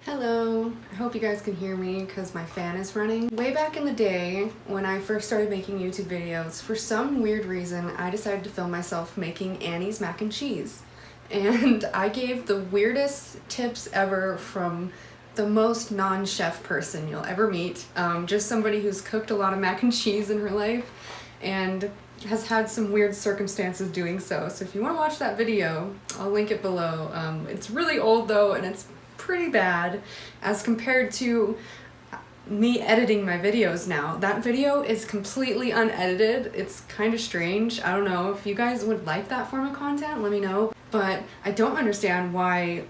Hello, I hope you guys can hear me because my fan is running. Way back in the day, when I first started making YouTube videos, for some weird reason, I decided to film myself making Annie's mac and cheese. And I gave the weirdest tips ever from the most non-chef person you'll ever meet. Just somebody who's cooked a lot of mac and cheese in her life and has had some weird circumstances doing so. So if you want to watch that video, I'll link it below. It's really old though, and it's pretty bad as compared to me editing my videos now. That video is completely unedited. It's kind of strange. I don't know if you guys would like that form of content, let me know. But I don't understand why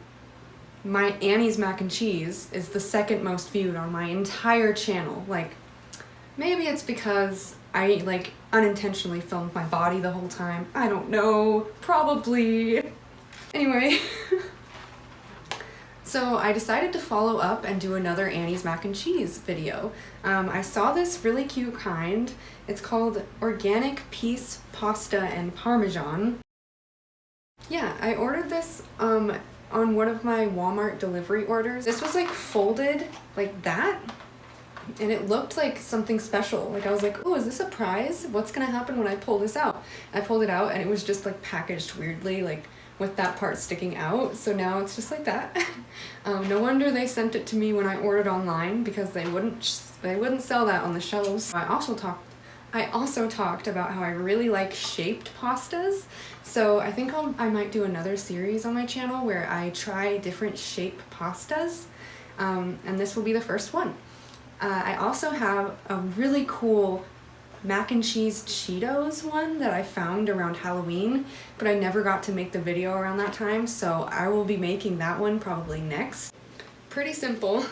my Annie's mac and cheese is the second most viewed on my entire channel. Like, maybe it's because I unintentionally filmed my body the whole time. I don't know, probably. Anyway. So I decided to follow up and do another Annie's mac and cheese video. I saw this really cute kind. It's called Organic Peace Pasta and Parmesan. Yeah, I ordered this on one of my Walmart delivery orders. This was like folded like that, and it looked like something special. Like I was like, oh, is this a prize? What's gonna happen when I pull this out? I pulled it out and it was just like packaged weirdly, like with that part sticking out. So now it's just like that. No wonder they sent it to me when I ordered online, because they wouldn't sell that on the shelves. I also talked about how I really like shaped pastas. So I think I might do another series on my channel where I try different shape pastas. And this will be the first one. I also have a really cool mac and cheese Cheetos one that I found around Halloween, but I never got to make the video around that time, so I will be making that one probably next. Pretty simple.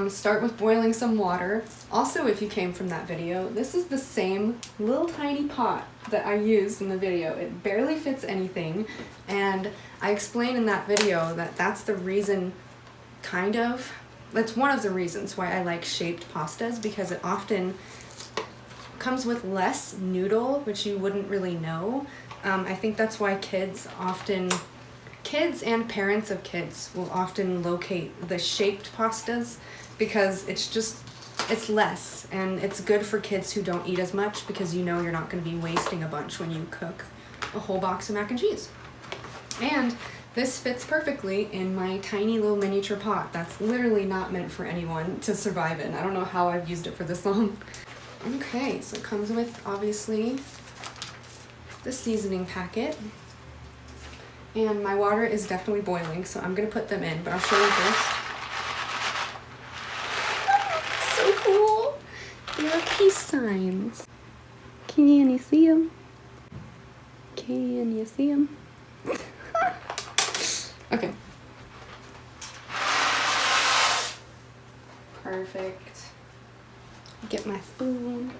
Start with boiling some water. Also, if you came from that video, this is the same little tiny pot that I used in the video. It barely fits anything, and I explained in that video that that's the reason, that's one of the reasons why I like shaped pastas, because it often comes with less noodle, which you wouldn't really know. I think that's why kids and parents of kids will often locate the shaped pastas, because it's less, and it's good for kids who don't eat as much, because you know you're not going to be wasting a bunch when you cook a whole box of mac and cheese. And this fits perfectly in my tiny little miniature pot that's literally not meant for anyone to survive in. I don't know how I've used it for this long. Okay, so it comes with, obviously, the seasoning packet. And my water is definitely boiling, so I'm going to put them in, but I'll show you first. So cool! They are peace signs. Can you see them? Can you see them? Okay. Perfect. Get my spoon,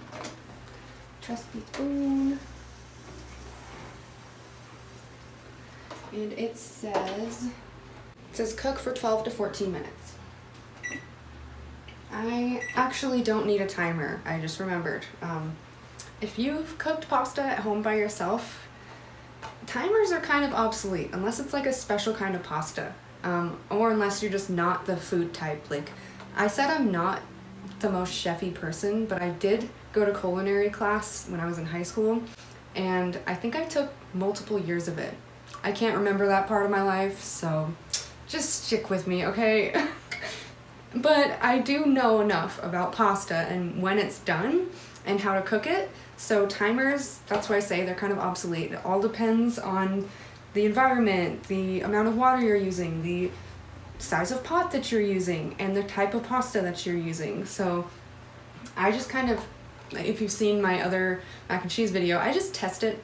trusty spoon, and it says cook for 12 to 14 minutes. I actually don't need a timer, I just remembered. If you've cooked pasta at home by yourself, timers are kind of obsolete, unless it's like a special kind of pasta, or unless you're just not the food type. Like, I said I'm not the most chefy person, but I did go to culinary class when I was in high school, and I think I took multiple years of it. I can't remember that part of my life, so just stick with me, okay? But I do know enough about pasta and when it's done and how to cook it, so timers, that's why I say they're kind of obsolete. It all depends on the environment, the amount of water you're using, the size of pot that you're using, and the type of pasta that you're using. So I just kind of, if you've seen my other mac and cheese video, I just test it.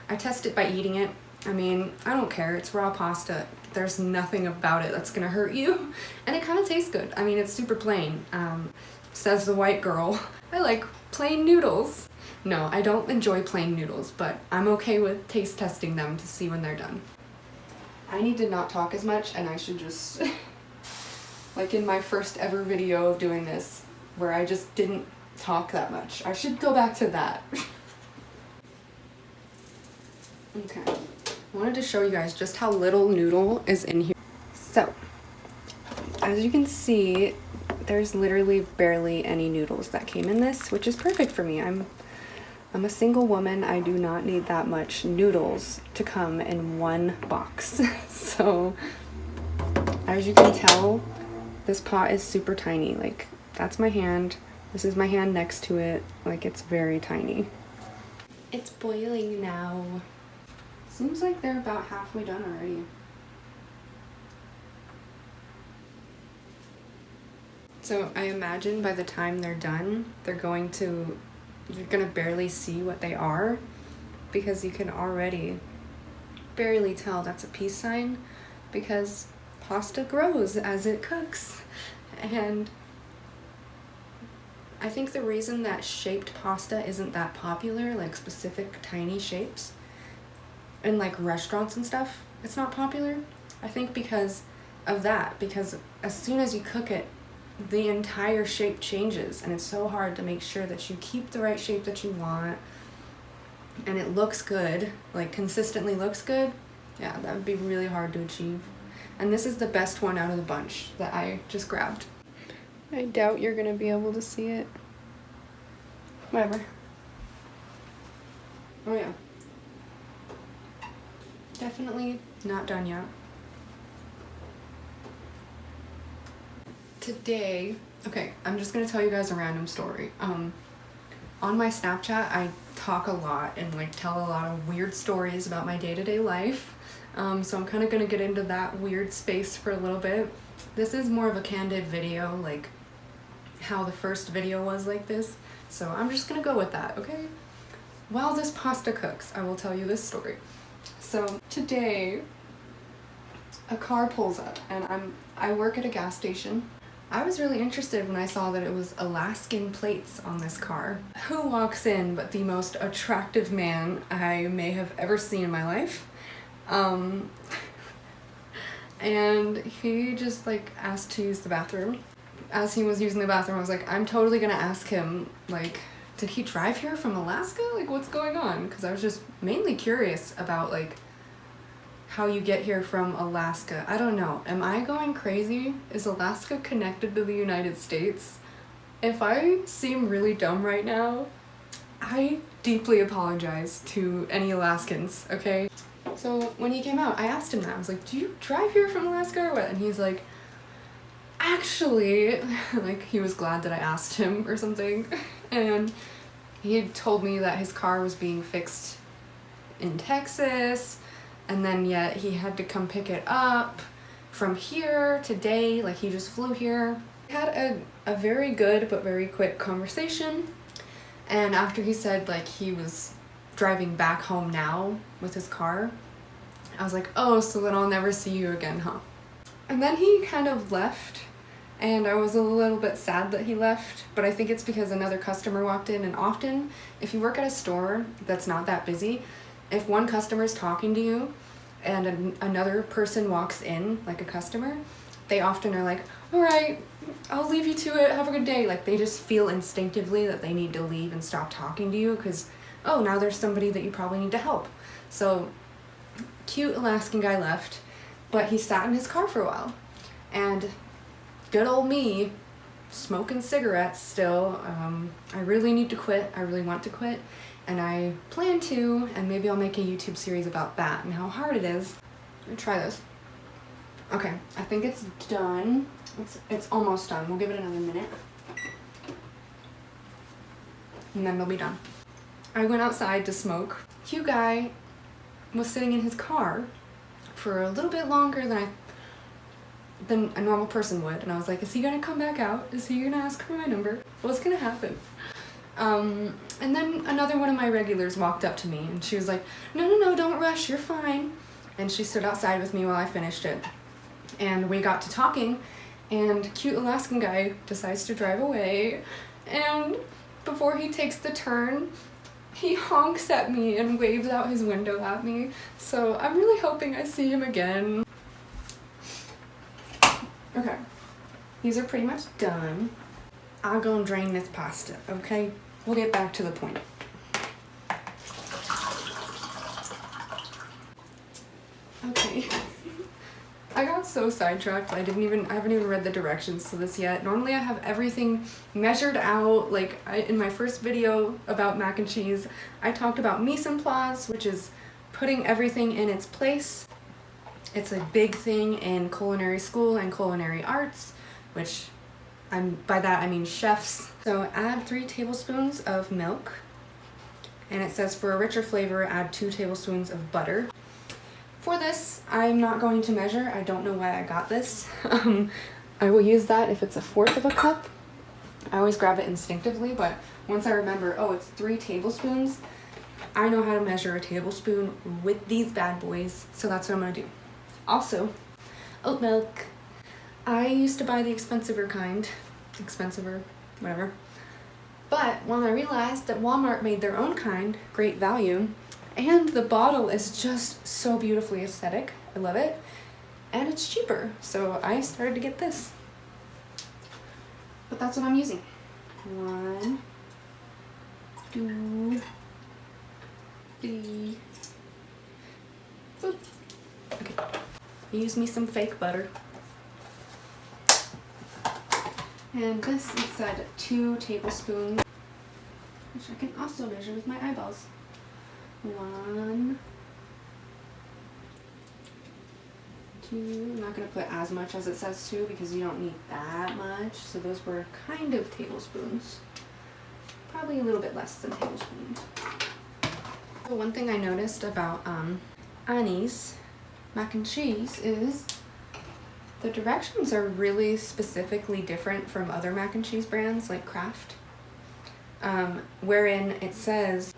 I test it by eating it. I mean, I don't care, it's raw pasta. There's nothing about it that's gonna hurt you, and it kind of tastes good. I mean, it's super plain. Says the white girl. I like plain noodles. No, I don't enjoy plain noodles, but I'm okay with taste testing them to see when they're done. I need to not talk as much, and I should just, like in my first ever video of doing this, where I just didn't talk that much. I should go back to that. Okay, I wanted to show you guys just how little noodle is in here. So, as you can see, there's literally barely any noodles that came in this, which is perfect for me. I'm a single woman. I do not need that much noodles to come in one box. So as you can tell, this pot is super tiny. Like, that's my hand. This is my hand next to it. Like, it's very tiny. It's boiling now. Seems like they're about halfway done already. So I imagine by the time they're done, you're gonna barely see what they are, because you can already barely tell that's a peace sign, because pasta grows as it cooks. And I think the reason that shaped pasta isn't that popular, like specific tiny shapes, in like restaurants and stuff, it's not popular, I think because of that, because as soon as you cook it, the entire shape changes, and it's so hard to make sure that you keep the right shape that you want and it looks good, like consistently looks good. Yeah, that would be really hard to achieve. And this is the best one out of the bunch that I just grabbed. I doubt you're gonna be able to see it. Whatever. Oh yeah. Definitely not done yet. Today, okay, I'm just gonna tell you guys a random story. On my Snapchat, I talk a lot and like tell a lot of weird stories about my day-to-day life. So I'm kind of gonna get into that weird space for a little bit. This is more of a candid video, like how the first video was like this. So I'm just gonna go with that, okay? While this pasta cooks, I will tell you this story. So today, a car pulls up and I work at a gas station. I was really interested when I saw that it was Alaskan plates on this car. Who walks in but the most attractive man I may have ever seen in my life? And he just like asked to use the bathroom. As he was using the bathroom, I was like, I'm totally gonna ask him, like, did he drive here from Alaska? Like, what's going on? Because I was just mainly curious about like how you get here from Alaska. I don't know. Am I going crazy? Is Alaska connected to the United States? If I seem really dumb right now, I deeply apologize to any Alaskans, okay? So when he came out, I asked him that. I was like, do you drive here from Alaska or what? And he's like, actually, like he was glad that I asked him or something. And he had told me that his car was being fixed in Texas, and then yet he had to come pick it up from here today, like he just flew here. We had a very good but very quick conversation, and after he said like he was driving back home now with his car, I was like, oh, so then I'll never see you again, huh? And then he kind of left, and I was a little bit sad that he left, but I think it's because another customer walked in, and often if you work at a store that's not that busy, if one customer is talking to you and another person walks in, like a customer, they often are like, all right, I'll leave you to it, have a good day. Like they just feel instinctively that they need to leave and stop talking to you because, oh, now there's somebody that you probably need to help. So cute Alaskan guy left, but he sat in his car for a while. And good old me, smoking cigarettes still. I really need to quit. I really want to quit. And I plan to, and maybe I'll make a YouTube series about that and how hard it is. Let me try this. Okay, I think it's done. It's almost done. We'll give it another minute. And then it'll be done. I went outside to smoke. Cute guy was sitting in his car for a little bit longer than a normal person would. And I was like, is he gonna come back out? Is he gonna ask for my number? What's gonna happen? And then another one of my regulars walked up to me and she was like, no, don't rush, you're fine. And she stood outside with me while I finished it. And we got to talking, and cute Alaskan guy decides to drive away. And before he takes the turn, he honks at me and waves out his window at me. So I'm really hoping I see him again. Okay, these are pretty much done. I'll go and drain this pasta, okay? We'll get back to the point. Okay, I got so sidetracked. I haven't even read the directions to this yet. Normally I have everything measured out. Like in my first video about mac and cheese, I talked about mise en place, which is putting everything in its place. It's a big thing in culinary school and culinary arts, which by that I mean chefs. So add 3 tablespoons of milk, and it says for a richer flavor, add 2 tablespoons of butter. For this, I'm not going to measure. I don't know why I got this. I will use that if it's 1/4 of a cup. I always grab it instinctively, but once I remember, oh, it's 3 tablespoons, I know how to measure a tablespoon with these bad boys, so that's what I'm gonna do. Also, oat milk. I used to buy the expensiver kind, whatever. But when I realized that Walmart made their own kind, great value, and the bottle is just so beautifully aesthetic. I love it. And it's cheaper, so I started to get this. But that's what I'm using. 1, 2, 3. Boop. Okay. Use me some fake butter. And this is at 2 tablespoons, which I can also measure with my eyeballs. 1, 2. I'm not going to put as much as it says 2 because you don't need that much. So those were kind of tablespoons. Probably a little bit less than tablespoons. So one thing I noticed about Annie's mac and cheese is the directions are really specifically different from other mac and cheese brands like Kraft, wherein it says,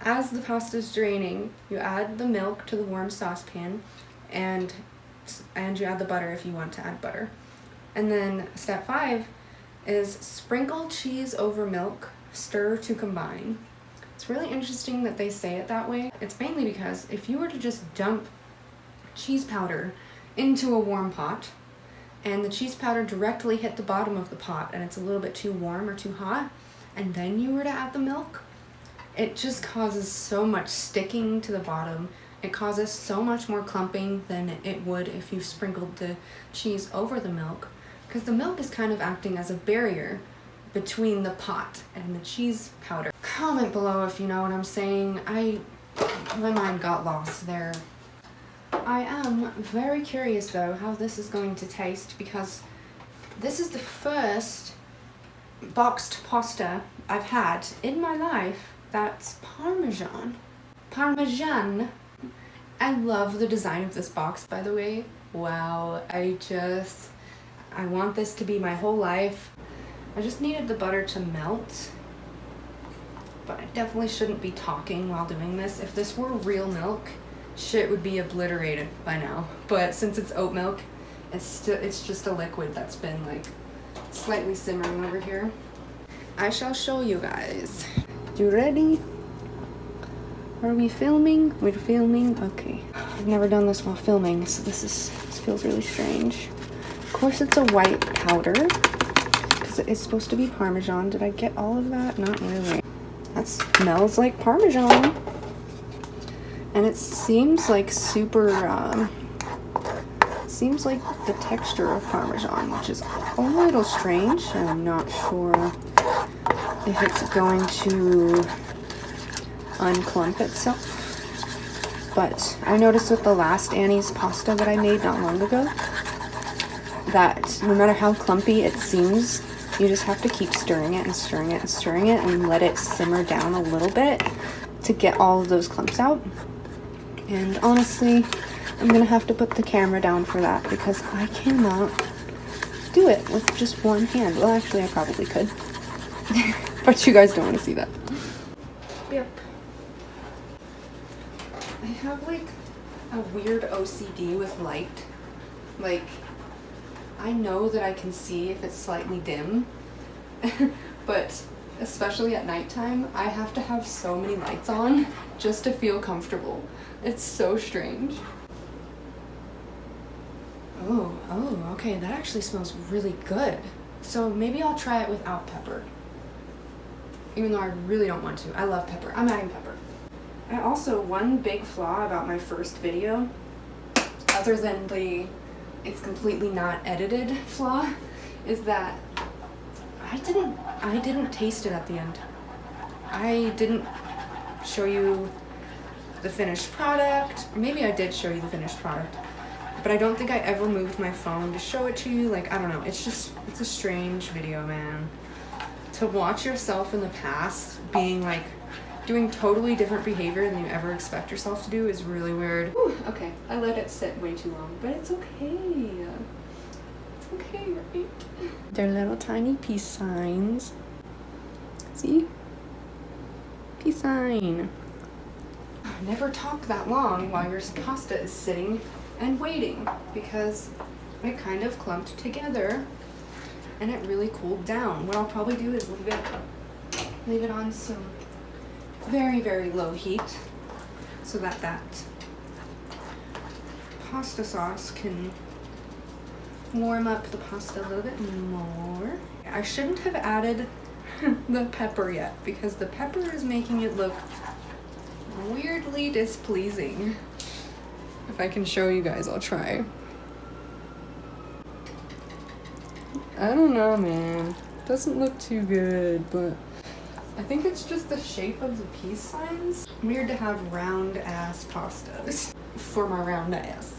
as the pasta is draining, you add the milk to the warm saucepan, and you add the butter if you want to add butter. And then step 5 is sprinkle cheese over milk, stir to combine. It's really interesting that they say it that way. It's mainly because if you were to just dump cheese powder into a warm pot, and the cheese powder directly hit the bottom of the pot and it's a little bit too warm or too hot, and then you were to add the milk, it just causes so much sticking to the bottom. It causes so much more clumping than it would if you sprinkled the cheese over the milk, because the milk is kind of acting as a barrier between the pot and the cheese powder. Comment below if you know what I'm saying. My mind got lost there. I am very curious though how this is going to taste, because this is the first boxed pasta I've had in my life that's Parmesan. Parmesan. I love the design of this box, by the way. Wow, I want this to be my whole life. I just needed the butter to melt, but I definitely shouldn't be talking while doing this. If this were real milk, shit would be obliterated by now. But since it's oat milk, it's just a liquid that's been like slightly simmering over here. I shall show you guys. You ready? Are we filming? We're filming? Okay. I've never done this while filming, so this feels really strange. Of course it's a white powder, because it is supposed to be Parmesan. Did I get all of that? Not really. That smells like Parmesan. And it seems like seems like the texture of Parmesan, which is a little strange, and I'm not sure if it's going to unclump itself. But I noticed with the last Annie's pasta that I made not long ago, that no matter how clumpy it seems, you just have to keep stirring it and stirring it and stirring it and let it simmer down a little bit to get all of those clumps out. And honestly, I'm gonna have to put the camera down for that because I cannot do it with just one hand. Well, actually, I probably could. But you guys don't want to see that. Yep. I have like a weird OCD with light. Like, I know that I can see if it's slightly dim, but especially at nighttime, I have to have so many lights on just to feel comfortable. It's so strange. Oh, okay, that actually smells really good. So maybe I'll try it without pepper. Even though I really don't want to. I love pepper. I'm adding pepper. And also, one big flaw about my first video, other than the it's completely not edited flaw is that I didn't taste it at the end. I didn't show you the finished product. Maybe I did show you the finished product, but I don't think I ever moved my phone to show it to you. Like, I don't know, it's a strange video, man. To watch yourself in the past being like doing totally different behavior than you ever expect yourself to do is really weird. Whew, okay, I let it sit way too long, but it's okay. It's okay, right? They're little tiny peace signs. See? Peace sign. Never talk that long while your pasta is sitting and waiting, because it kind of clumped together and it really cooled down. What I'll probably do is leave it on some very, very low heat so that pasta sauce can warm up the pasta a little bit more. I shouldn't have added the pepper yet, because the pepper is making it look weirdly displeasing. If I can show you guys, I'll try. I don't know, man. Doesn't look too good, but I think it's just the shape of the peace signs. Weird to have round ass pastas for my round ass.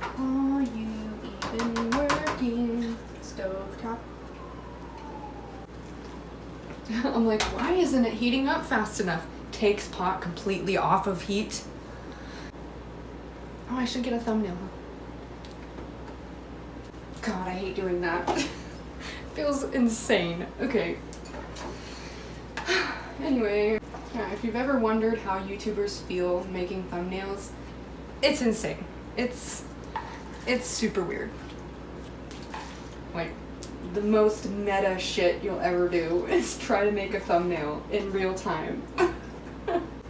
Are you even working? Stovetop. I'm like, why isn't it heating up fast enough? Takes pot completely off of heat. Oh, I should get a thumbnail. God, I hate doing that. Feels insane. Okay. Anyway, if you've ever wondered how YouTubers feel making thumbnails, it's insane. It's super weird. Like, the most meta shit you'll ever do is try to make a thumbnail in real time.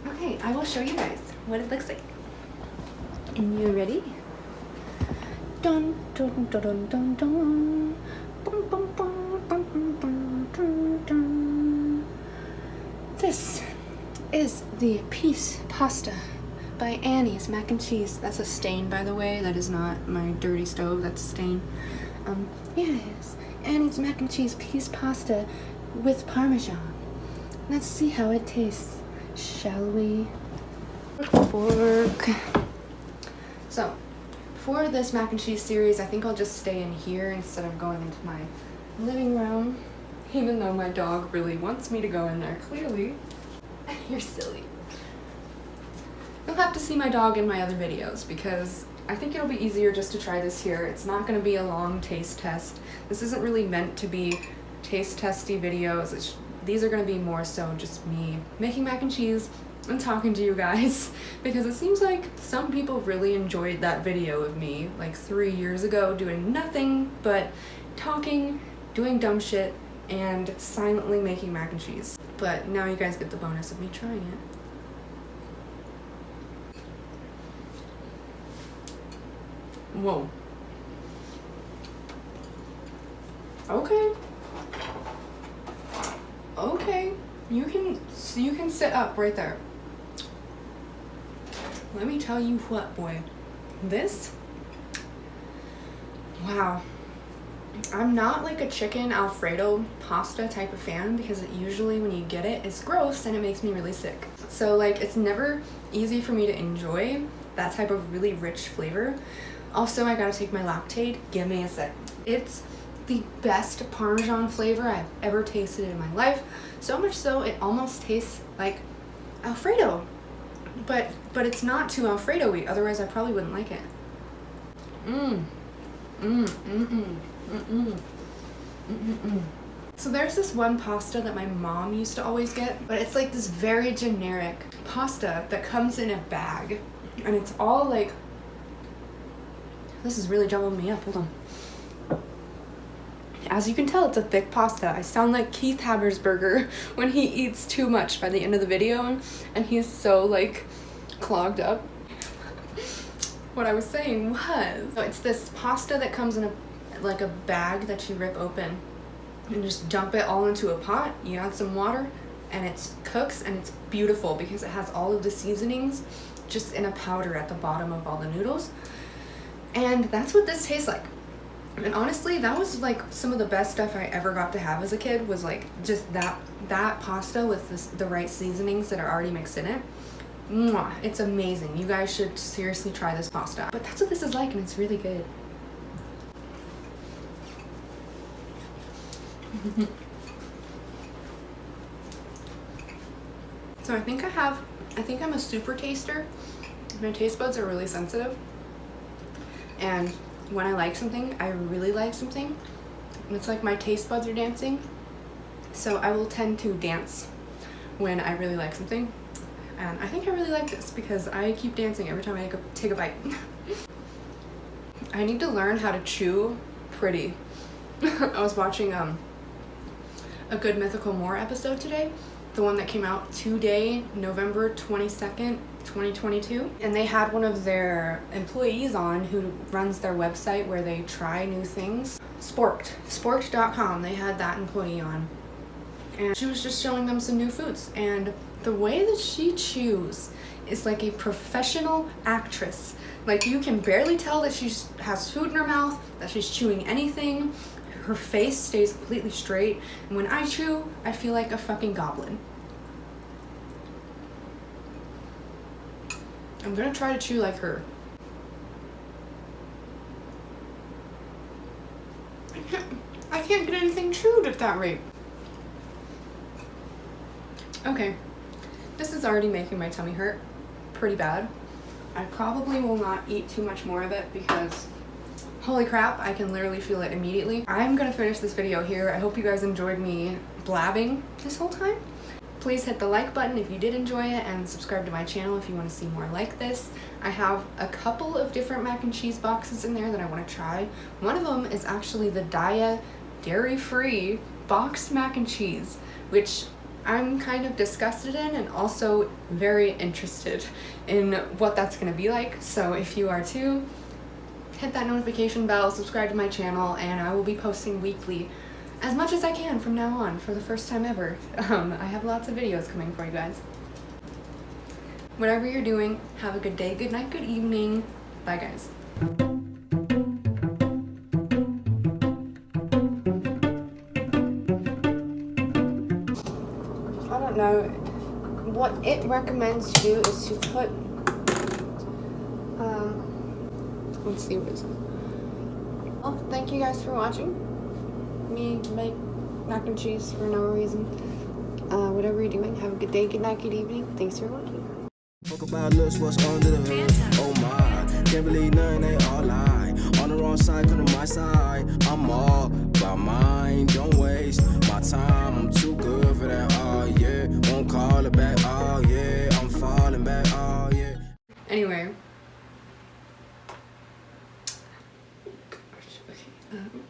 Okay, I will show you guys what it looks like. And you ready? Dun dun dun dun dun dun. Bum, bum, bum, bum, bum, bum, dun, dun. This is the Peace Pasta by Annie's Mac and Cheese. That's a stain, by the way. That is not my dirty stove. That's a stain. Yes, Annie's Mac and Cheese Peace Pasta with Parmesan. Let's see how it tastes, shall we? Fork. So, for this mac and cheese series, I think I'll just stay in here instead of going into my living room, even though my dog really wants me to go in there, clearly. You're silly. You'll have to see my dog in my other videos, because I think it'll be easier just to try this here. It's not going to be a long taste test. This isn't really meant to be taste testy videos. These are going to be more so just me making mac and cheese and talking to you guys, because it seems like some people really enjoyed that video of me like 3 years ago doing nothing but talking, doing dumb shit, and silently making mac and cheese. But now you guys get the bonus of me trying it. Whoa. Okay. Okay. You can sit up right there. Let me tell you what, boy. This? Wow. I'm not like a chicken Alfredo pasta type of fan, because it usually when you get it, it's gross and it makes me really sick. So like, it's never easy for me to enjoy that type of really rich flavor. Also, I gotta take my Lactaid. Give me a sec. It's the best Parmesan flavor I've ever tasted in my life. So much so, it almost tastes like Alfredo. But it's not too Alfredo-y, otherwise I probably wouldn't like it. So there's this one pasta that my mom used to always get, but it's like this very generic pasta that comes in a bag, and it's all like, this is really jumbling me up, hold on. As you can tell, it's a thick pasta. I sound like Keith Habersberger when he eats too much by the end of the video, and he's so like clogged up. What I was saying was, so it's this pasta that comes in a bag that you rip open and just dump it all into a pot. You add some water and it cooks, and it's beautiful because it has all of the seasonings just in a powder at the bottom of all the noodles. And that's what this tastes like. And honestly, that was like some of the best stuff I ever got to have as a kid, was like just that pasta with the right seasonings that are already mixed in it. Mwah, it's amazing. You guys should seriously try this pasta. But that's what this is like, and it's really good. So I think I'm a super taster. My taste buds are really sensitive. And when I like something, I really like something. And it's like my taste buds are dancing. So I will tend to dance when I really like something. And I think I really like this because I keep dancing every time I take a bite. I need to learn how to chew pretty. I was watching a Good Mythical More episode today, the one that came out today, November 22nd, 2022. And they had one of their employees on who runs their website where they try new things. Sporked.com, they had that employee on. And she was just showing them some new foods. And the way that she chews is like a professional actress. Like, you can barely tell that she has food in her mouth, that she's chewing anything. Her face stays completely straight. And when I chew, I feel like a fucking goblin. I'm gonna try to chew like her. I can't get anything chewed at that rate. Okay, this is already making my tummy hurt pretty bad. I probably will not eat too much more of it because holy crap, I can literally feel it immediately. I'm gonna finish this video here. I hope you guys enjoyed me blabbing this whole time. Please hit the like button if you did enjoy it, and subscribe to my channel if you want to see more like this. I have a couple of different mac and cheese boxes in there that I want to try. One of them is actually the Daya dairy-free boxed mac and cheese, which I'm kind of disgusted in and also very interested in what that's going to be like. So if you are too, hit that notification bell, subscribe to my channel, and I will be posting weekly as much as I can from now on for the first time ever. I have lots of videos coming for you guys. Whatever you're doing, have a good day, good night, good evening. Bye guys. I don't know. What it recommends to do is to put, let's see what it says. Well, thank you guys for watching me make mac and cheese for no reason. Whatever you're doing, have a good day, good night, good evening. Thanks for watching. Talk about looks, what's under the hood. Oh my, can't believe none, they all lie. On the wrong side, come to my side. I'm all about mine, don't waste my time. I'm too good for that, oh yeah. Won't call it back, oh yeah. I'm falling back, oh yeah. Anyway. Gosh, okay.